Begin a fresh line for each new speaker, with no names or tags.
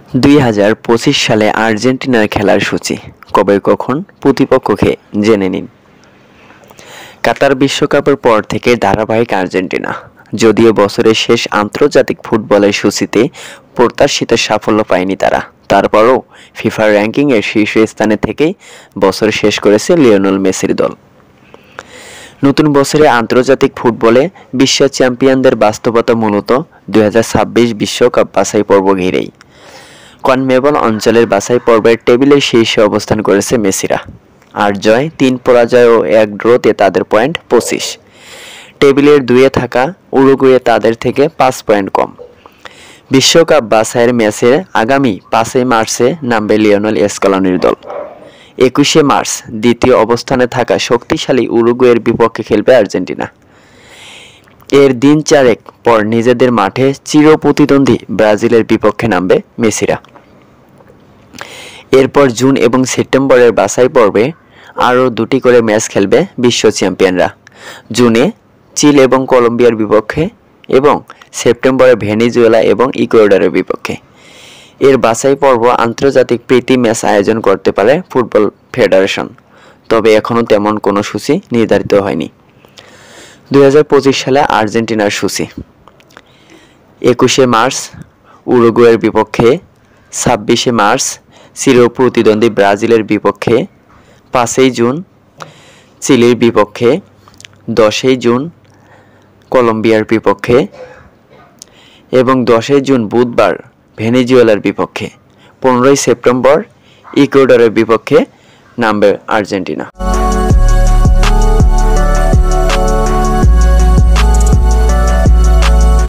2025 সালে আর্জেন্টিনার খেলার সূচি কবে কখন প্রতিপক্ষকে জেনে নিন। কাতার বিশ্বকাপের পর থেকে ধারাবাহিক আর্জেন্টিনা, যদিও বছরের শেষ আন্তর্জাতিক ফুটবলের সূচিতে প্রত্যাশিত সাফল্য পায়নি তারা, তারপরও ফিফা র্যাঙ্কিংয়ের শীর্ষস্থানে থেকেই বছর শেষ করেছে লিওনেল মেসির দল। নতুন বছরে আন্তর্জাতিক ফুটবলে বিশ্ব চ্যাম্পিয়নদের বাস্তবতা মূলত 2026 বিশ্বকাপ বাছাই পর্ব ঘিরেই। কনমেবল অঞ্চলের বাছাই পর্বের টেবিলে শীর্ষে অবস্থান করেছে মেসিরা। 8 জয়, 3 পরাজয় ও 1 ড্রতে তাদের পয়েন্ট 25। টেবিলের 2-এ থাকা উরুগুয়ে তাদের থেকে 5 পয়েন্ট কম। বিশ্বকাপ বাছাইয়ের ম্যাচে আগামী 5 মার্চে নামবে লিওনেল স্কলোনির দল। 21 মার্চ দ্বিতীয় অবস্থানে থাকা শক্তিশালী উরুগুয়ের বিপক্ষে খেলবে আর্জেন্টিনা। এর দিন 4 পর নিজেদের মাঠে চিরপ্রতিদ্বন্দ্বী ব্রাজিলের বিপক্ষে নামবে মেসিরা। এরপর জুন এবং সেপ্টেম্বরের বাছাই পর্বে আরও 2টি করে ম্যাচ খেলবে বিশ্ব চ্যাম্পিয়নরা। জুনে চিল এবং কলম্বিয়ার বিপক্ষে এবং সেপ্টেম্বরে ভেনেজুয়েলা এবং ইকুয়েডরের বিপক্ষে। এর বাছাই পর্ব আন্তর্জাতিক প্রীতি ম্যাচ আয়োজন করতে পারে ফুটবল ফেডারেশন, তবে এখনও তেমন কোনো সূচি নির্ধারিত হয়নি। 2025 সালে আর্জেন্টিনার সূচি: 21 মার্চ উরুগুয়ের বিপক্ষে, 26 মার্চ চিরপ্রতিদ্বন্দ্বী ব্রাজিলের বিপক্ষে, 5 জুন চিলির বিপক্ষে, 10 জুন কলম্বিয়ার বিপক্ষে এবং 10 জুন বুধবার ভেনেজুয়েলার বিপক্ষে। 15 সেপ্টেম্বর ইকুয়েডরের বিপক্ষে নামবে আর্জেন্টিনা।